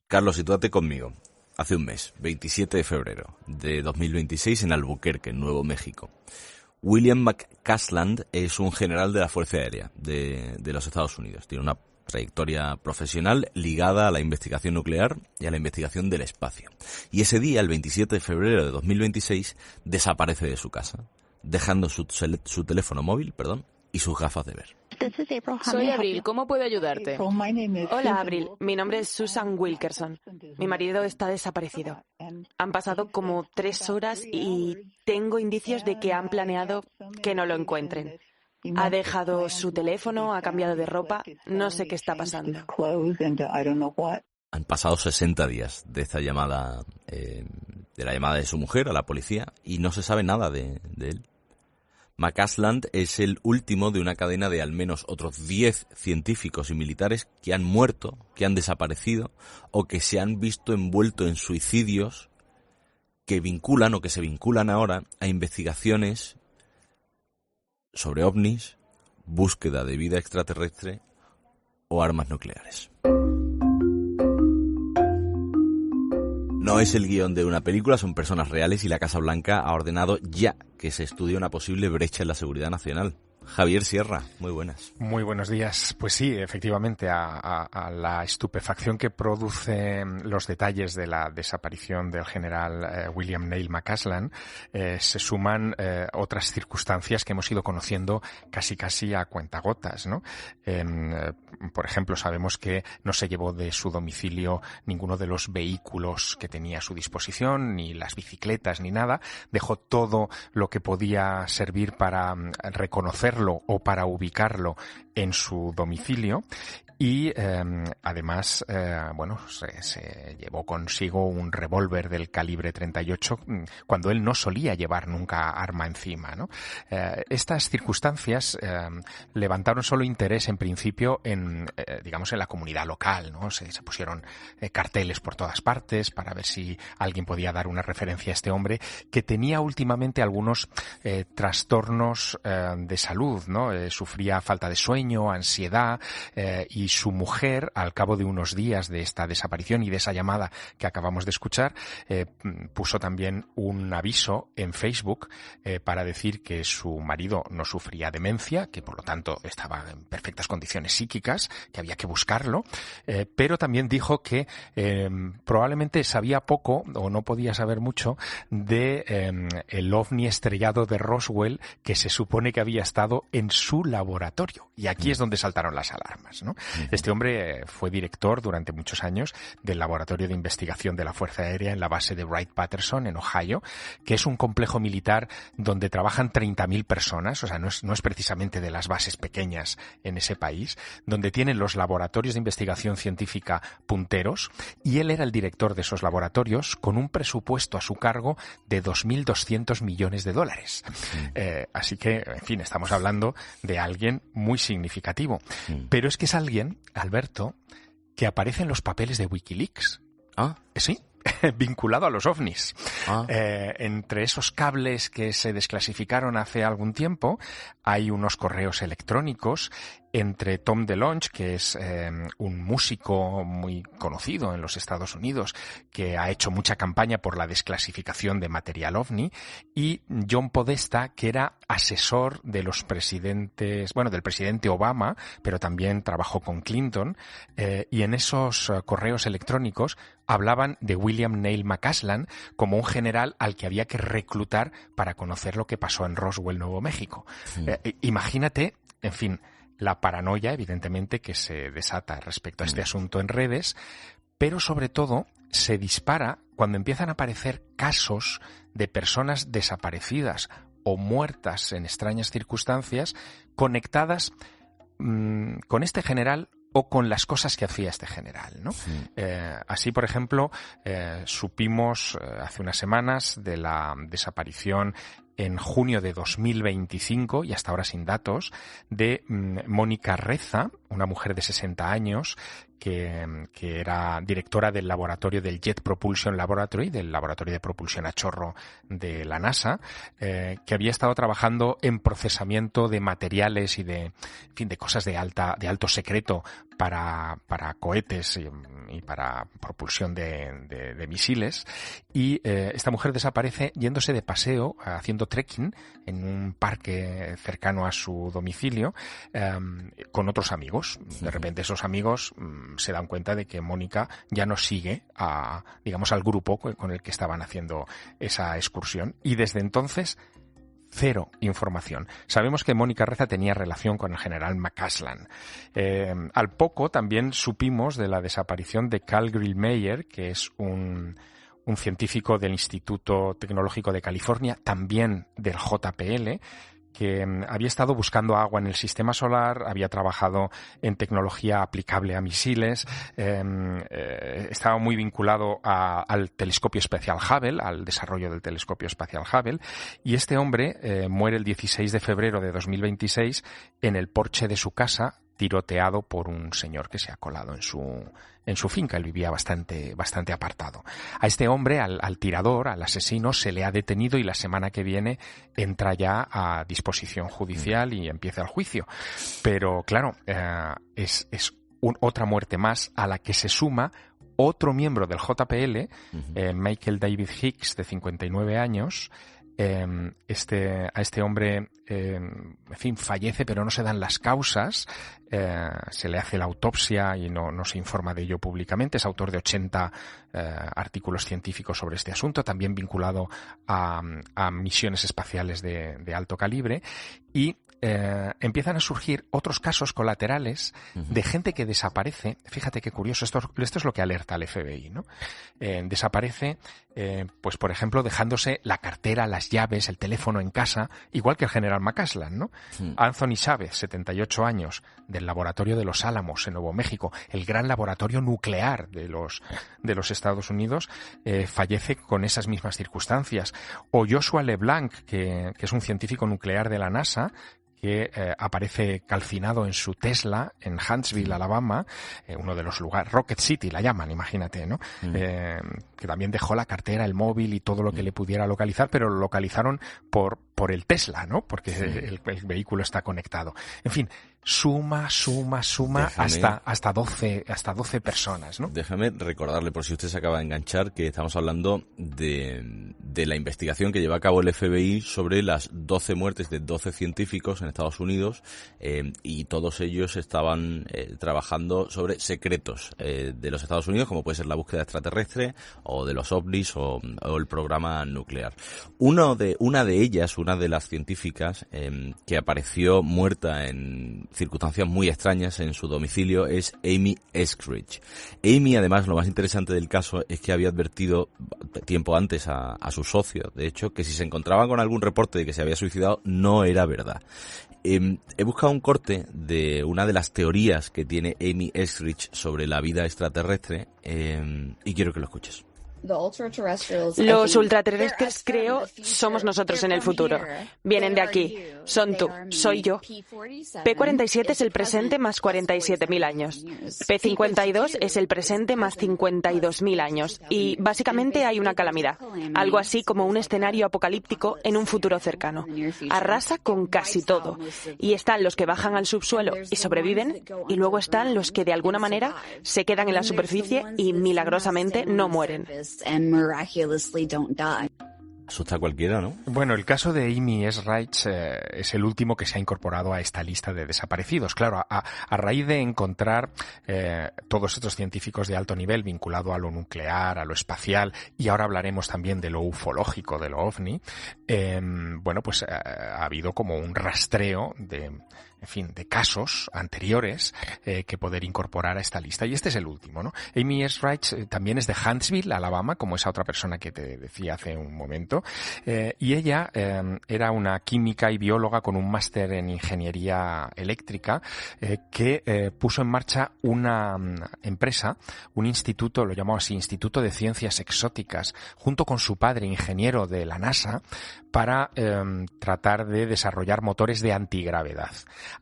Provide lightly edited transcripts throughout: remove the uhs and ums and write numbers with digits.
Carlos, sitúate conmigo. Hace un mes, 27 de febrero de 2026, en Albuquerque, en Nuevo México. William McCasland es un general de la Fuerza Aérea de los Estados Unidos. Tiene una trayectoria profesional ligada a la investigación nuclear y a la investigación del espacio. Y ese día, el 27 de febrero de 2026, desaparece de su casa, dejando su teléfono móvil, y sus gafas de ver. Soy Abril, ¿cómo puedo ayudarte? Hola, Abril. Mi nombre es Susan Wilkerson. Mi marido está desaparecido. Han pasado como 3 horas y tengo indicios de que han planeado que no lo encuentren. Ha dejado su teléfono, ha cambiado de ropa, no sé qué está pasando. Han pasado 60 días de esta llamada, de la llamada de su mujer a la policía, y no se sabe nada de él. McCasland es el último de una cadena de al menos otros 10 científicos y militares que han muerto, que han desaparecido o que se han visto envueltos en suicidios que vinculan o que se vinculan ahora a investigaciones sobre ovnis, búsqueda de vida extraterrestre o armas nucleares. No es el guión de una película, son personas reales y la Casa Blanca ha ordenado ya que se estudie una posible brecha en la seguridad nacional. Javier Sierra, muy buenas. Muy buenos días. Pues sí, efectivamente, a la estupefacción que producen los detalles de la desaparición del general William Neil McCasland, se suman otras circunstancias que hemos ido conociendo casi a cuentagotas, ¿no? Por ejemplo, sabemos que no se llevó de su domicilio ninguno de los vehículos que tenía a su disposición, ni las bicicletas, ni nada. Dejó todo lo que podía servir para reconocerlo o para ubicarlo en su domicilio. Y además, se llevó consigo un revólver del calibre 38 cuando él no solía llevar nunca arma encima, ¿no? Estas circunstancias levantaron solo interés en principio en la comunidad local, ¿no? Se pusieron carteles por todas partes para ver si alguien podía dar una referencia a este hombre que tenía últimamente algunos trastornos de salud, ¿no? Sufría falta de sueño, ansiedad y su mujer, al cabo de unos días de esta desaparición y de esa llamada que acabamos de escuchar, puso también un aviso en Facebook para decir que su marido no sufría demencia, que por lo tanto estaba en perfectas condiciones psíquicas, que había que buscarlo, pero también dijo que probablemente sabía poco o no podía saber mucho de el ovni estrellado de Roswell que se supone que había estado en su laboratorio. Y aquí es donde saltaron las alarmas, ¿no? Este hombre fue director durante muchos años del Laboratorio de Investigación de la Fuerza Aérea en la base de Wright-Patterson, en Ohio, que es un complejo militar donde trabajan 30.000 personas, o sea, no es precisamente de las bases pequeñas en ese país, donde tienen los laboratorios de investigación científica punteros, y él era el director de esos laboratorios con un presupuesto a su cargo de $2.200 millones. Así que, en fin, estamos hablando de alguien muy significativo. Pero es que es alguien, Alberto, que aparece en los papeles de Wikileaks. Sí, vinculado a los ovnis. Entre esos cables que se desclasificaron hace algún tiempo, hay unos correos electrónicos entre Tom DeLonge, que es un músico muy conocido en los Estados Unidos, que ha hecho mucha campaña por la desclasificación de material ovni, y John Podesta, que era asesor de los presidentes, del presidente Obama, pero también trabajó con Clinton, y en esos correos electrónicos hablaban de William Neil McCasland como un general al que había que reclutar para conocer lo que pasó en Roswell, Nuevo México. Imagínate, en fin, la paranoia, evidentemente, que se desata respecto a este asunto en redes, pero sobre todo se dispara cuando empiezan a aparecer casos de personas desaparecidas o muertas en extrañas circunstancias conectadas con este general o con las cosas que hacía este general, ¿no? Así, por ejemplo, supimos hace unas semanas de la desaparición en junio de 2025, y hasta ahora sin datos, de Mónica Reza, una mujer de 60 años que era directora del laboratorio del Jet Propulsion Laboratory, del laboratorio de propulsión a chorro de la NASA, que había estado trabajando en procesamiento de materiales y de cosas de alto secreto para cohetes y para propulsión de misiles. Y esta mujer desaparece yéndose de paseo, haciendo trekking en un parque cercano a su domicilio, con otros amigos. De repente esos amigos se dan cuenta de que Mónica ya no sigue al grupo con el que estaban haciendo esa excursión, y desde entonces cero información. Sabemos que Mónica Reza tenía relación con el general McCasland. Al poco también supimos de la desaparición de Carl Grillmeyer, que es un científico del Instituto Tecnológico de California, también del JPL, que había estado buscando agua en el sistema solar, había trabajado en tecnología aplicable a misiles, estaba muy vinculado al telescopio espacial Hubble, al desarrollo del telescopio espacial Hubble, y este hombre muere el 16 de febrero de 2026 en el porche de su casa, tiroteado por un señor que se ha colado en su finca. Él vivía bastante apartado. A este hombre, al tirador, al asesino, se le ha detenido y la semana que viene entra ya a disposición judicial y empieza el juicio. Pero claro, es otra muerte más a la que se suma otro miembro del JPL, Michael David Hicks, de 59 años. A este hombre, fallece, pero no se dan las causas. Se le hace la autopsia y no se informa de ello públicamente. Es autor de 80 artículos científicos sobre este asunto, también vinculado a misiones espaciales de alto calibre. Y empiezan a surgir otros casos colaterales de gente que desaparece. Fíjate qué curioso, esto es lo que alerta al FBI, ¿no? Desaparece, pues por ejemplo, dejándose la cartera, las llaves, el teléfono en casa, igual que el general McCasland, ¿no? Anthony Chávez, 78 años, del laboratorio de Los Álamos, en Nuevo México, el gran laboratorio nuclear de los Estados Unidos, fallece con esas mismas circunstancias. O Joshua LeBlanc, que es un científico nuclear de la NASA, que aparece calcinado en su Tesla en Huntsville, Alabama, uno de los lugares, Rocket City la llaman, imagínate, ¿no? Que también dejó la cartera, el móvil y todo lo que le pudiera localizar, pero lo localizaron por el Tesla, ¿no? Porque el vehículo está conectado. En fin, suma hasta 12 personas, ¿no? Déjame recordarle, por si usted se acaba de enganchar, que estamos hablando de la investigación que lleva a cabo el FBI sobre las 12 muertes de 12 científicos en Estados Unidos, y todos ellos estaban trabajando sobre secretos de los Estados Unidos, como puede ser la búsqueda extraterrestre o de los ovnis o el programa nuclear. Una de ellas, una de las científicas que apareció muerta en circunstancias muy extrañas en su domicilio, es Amy Eskridge. Amy, además, lo más interesante del caso es que había advertido tiempo antes a su socio, de hecho, que si se encontraban con algún reporte de que se había suicidado, no era verdad. He buscado un corte de una de las teorías que tiene Amy Eskridge sobre la vida extraterrestre, y quiero que lo escuches. Los ultraterrestres, creo, somos nosotros en el futuro. Vienen de aquí. Son tú. Soy yo. P-47 es el presente más 47.000 años. P-52 es el presente más 52.000 años. Y básicamente hay una calamidad. Algo así como un escenario apocalíptico en un futuro cercano. Arrasa con casi todo. Y están los que bajan al subsuelo y sobreviven. Y luego están los que de alguna manera se quedan en la superficie y milagrosamente no mueren. And miraculously don't die. Asusta a cualquiera, ¿no? Bueno, el caso de Amy Eskridge es el último que se ha incorporado a esta lista de desaparecidos. Claro, a raíz de encontrar todos estos científicos de alto nivel vinculado a lo nuclear, a lo espacial, y ahora hablaremos también de lo ufológico, de lo ovni, bueno, pues ha habido como un rastreo de casos anteriores que poder incorporar a esta lista. Y este es el último, ¿no? Amy Eskridge también es de Huntsville, Alabama, como esa otra persona que te decía hace un momento. Y ella era una química y bióloga con un máster en ingeniería eléctrica que puso en marcha una empresa, un instituto, lo llamamos así, Instituto de Ciencias Exóticas, junto con su padre, ingeniero de la NASA, para tratar de desarrollar motores de antigravedad.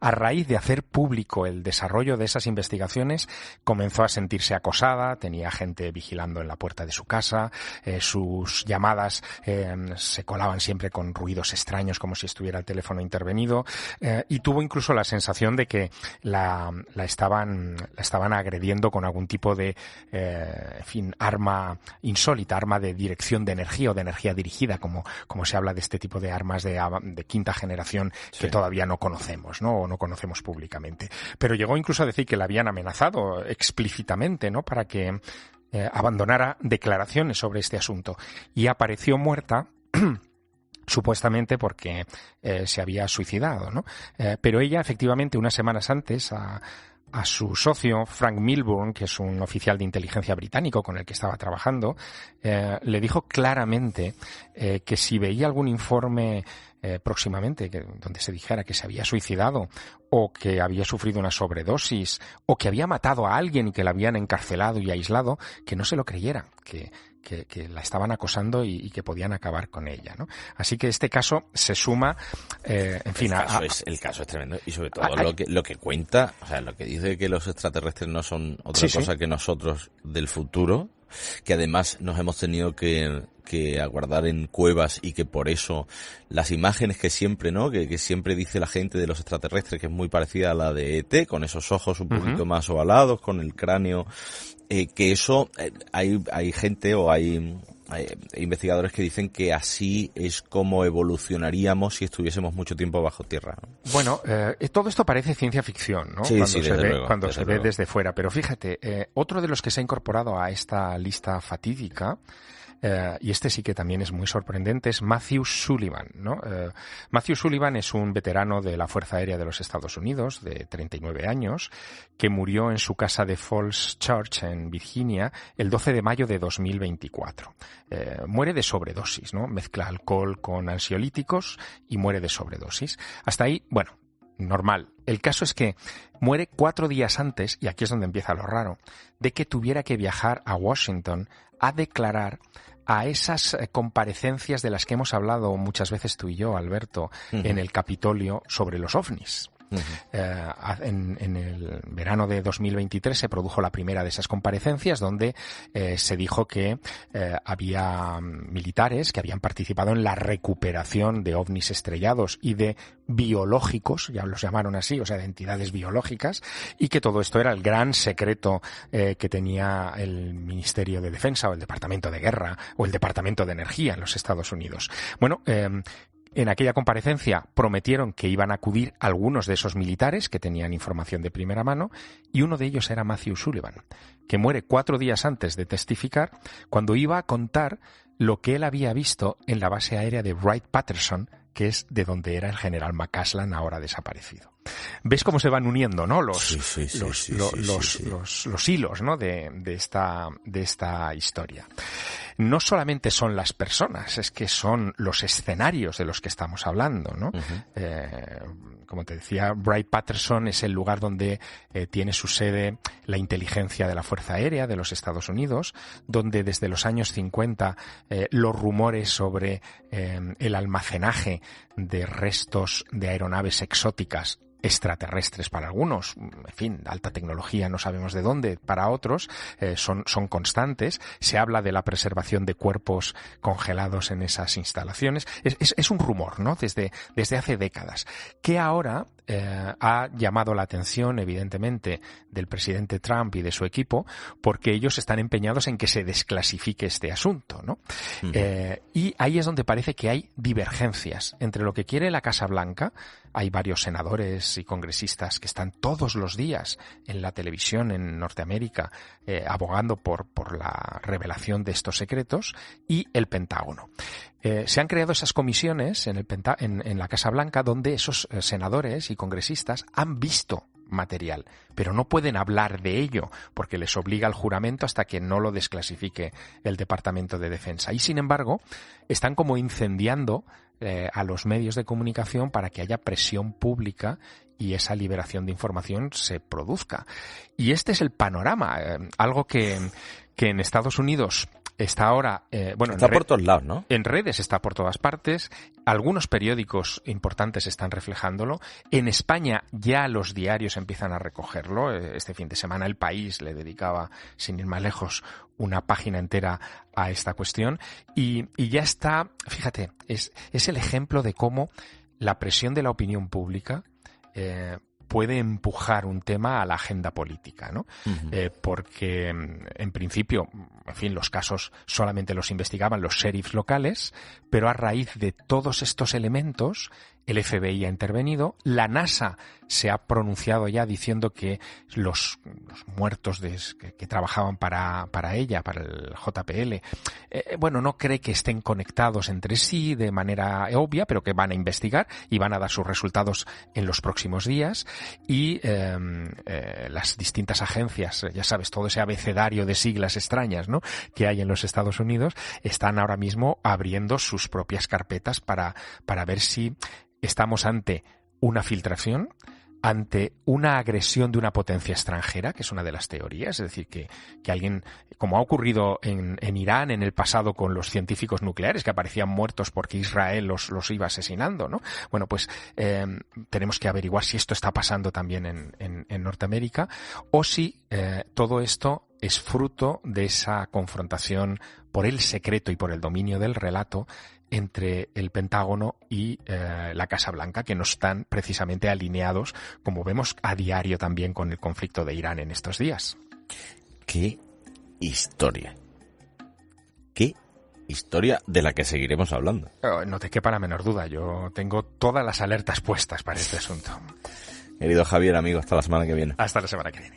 a raíz de hacer público el desarrollo de esas investigaciones, comenzó a sentirse acosada, tenía gente vigilando en la puerta de su casa, sus llamadas se colaban siempre con ruidos extraños como si estuviera el teléfono intervenido, y tuvo incluso la sensación de que la estaban agrediendo con algún tipo de arma insólita, arma de dirección de energía o de energía dirigida, como se habla de este tipo de armas de quinta generación que todavía no conocemos, ¿no? O no conocemos públicamente. Pero llegó incluso a decir que la habían amenazado explícitamente, ¿no? Para que abandonara declaraciones sobre este asunto. Y apareció muerta supuestamente porque se había suicidado, ¿no? Pero ella, efectivamente, unas semanas antes, a su socio, Frank Milburn, que es un oficial de inteligencia británico con el que estaba trabajando, le dijo claramente que si veía algún informe próximamente donde se dijera que se había suicidado o que había sufrido una sobredosis o que había matado a alguien y que la habían encarcelado y aislado, que no se lo creyera, que la estaban acosando y que podían acabar con ella, ¿no? Así que este caso se suma, en fin, el caso es tremendo, y sobre todo lo que cuenta, o sea, lo que dice que los extraterrestres no son otra cosa que nosotros del futuro, que además nos hemos tenido que aguardar en cuevas y que por eso las imágenes que siempre, ¿no? Que siempre dice la gente de los extraterrestres, que es muy parecida a la de ET, con esos ojos un poquito más ovalados, con el cráneo, que eso hay gente o hay investigadores que dicen que así es como evolucionaríamos si estuviésemos mucho tiempo bajo tierra, ¿no? Bueno, todo esto parece ciencia ficción, ¿no? Cuando se ve desde fuera. Pero fíjate, otro de los que se ha incorporado a esta lista fatídica, y este sí que también es muy sorprendente, es Matthew Sullivan, ¿no? Matthew Sullivan es un veterano de la Fuerza Aérea de los Estados Unidos, de 39 años, que murió en su casa de Falls Church, en Virginia, el 12 de mayo de 2024. Muere de sobredosis, ¿no? Mezcla alcohol con ansiolíticos y muere de sobredosis. Hasta ahí, bueno, normal. El caso es que muere 4 días antes, y aquí es donde empieza lo raro, de que tuviera que viajar a Washington a declarar a esas comparecencias de las que hemos hablado muchas veces tú y yo, Alberto, en el Capitolio sobre los ovnis. En el verano de 2023 se produjo la primera de esas comparecencias donde se dijo que había militares que habían participado en la recuperación de ovnis estrellados y de biológicos, ya los llamaron así, o sea, de entidades biológicas, y que todo esto era el gran secreto que tenía el Ministerio de Defensa o el Departamento de Guerra o el Departamento de Energía en los Estados Unidos. Bueno, en aquella comparecencia prometieron que iban a acudir algunos de esos militares que tenían información de primera mano, y uno de ellos era Matthew Sullivan, que muere 4 días antes de testificar, cuando iba a contar lo que él había visto en la base aérea de Wright-Patterson, que es de donde era el general McCasland, ahora desaparecido. ¿Ves cómo se van uniendo, ¿no? Los hilos, ¿no? de esta historia. No solamente son las personas, es que son los escenarios de los que estamos hablando, ¿no? Como te decía, Wright-Patterson es el lugar donde tiene su sede la inteligencia de la Fuerza Aérea de los Estados Unidos, donde desde los años 50 los rumores sobre el almacenaje de restos de aeronaves exóticas extraterrestres para algunos, en fin, alta tecnología, no sabemos de dónde, para otros, son constantes. Se habla de la preservación de cuerpos congelados en esas instalaciones. Es un rumor, ¿no? Desde hace décadas, que ahora ha llamado la atención, evidentemente, del presidente Trump y de su equipo, porque ellos están empeñados en que se desclasifique este asunto, ¿no? Y ahí es donde parece que hay divergencias entre lo que quiere la Casa Blanca. Hay varios senadores y congresistas que están todos los días en la televisión en Norteamérica abogando por la revelación de estos secretos, y el Pentágono. Se han creado esas comisiones en la Casa Blanca donde esos senadores y congresistas han visto material, pero no pueden hablar de ello porque les obliga el juramento hasta que no lo desclasifique el Departamento de Defensa. Y sin embargo, están como incendiando a los medios de comunicación para que haya presión pública y esa liberación de información se produzca. Y este es el panorama, algo que en Estados Unidos está ahora... está por todos lados, ¿no? En redes está por todas partes. Algunos periódicos importantes están reflejándolo. En España ya los diarios empiezan a recogerlo. Este fin de semana El País le dedicaba, sin ir más lejos, una página entera a esta cuestión. Y ya está, fíjate, es el ejemplo de cómo la presión de la opinión pública puede empujar un tema a la agenda política, ¿no? Uh-huh. Porque, en principio, en fin, los casos solamente los investigaban los sheriffs locales, pero a raíz de todos estos elementos, el FBI ha intervenido, la NASA se ha pronunciado ya diciendo que los muertos que trabajaban para ella, para el JPL, no cree que estén conectados entre sí de manera obvia, pero que van a investigar y van a dar sus resultados en los próximos días. Y las distintas agencias, ya sabes, todo ese abecedario de siglas extrañas, ¿no?, que hay en los Estados Unidos, están ahora mismo abriendo sus propias carpetas para ver si estamos ante una filtración, ante una agresión de una potencia extranjera, que es una de las teorías, es decir, que alguien, como ha ocurrido en Irán en el pasado con los científicos nucleares que aparecían muertos porque Israel los iba asesinando, ¿no? Bueno, pues tenemos que averiguar si esto está pasando también en Norteamérica, o si todo esto es fruto de esa confrontación por el secreto y por el dominio del relato entre el Pentágono y la Casa Blanca, que no están precisamente alineados, como vemos a diario también con el conflicto de Irán en estos días. ¡Qué historia! ¡Qué historia de la que seguiremos hablando! No te quepa la menor duda, yo tengo todas las alertas puestas para este asunto. Querido Javier, amigo, hasta la semana que viene. Hasta la semana que viene.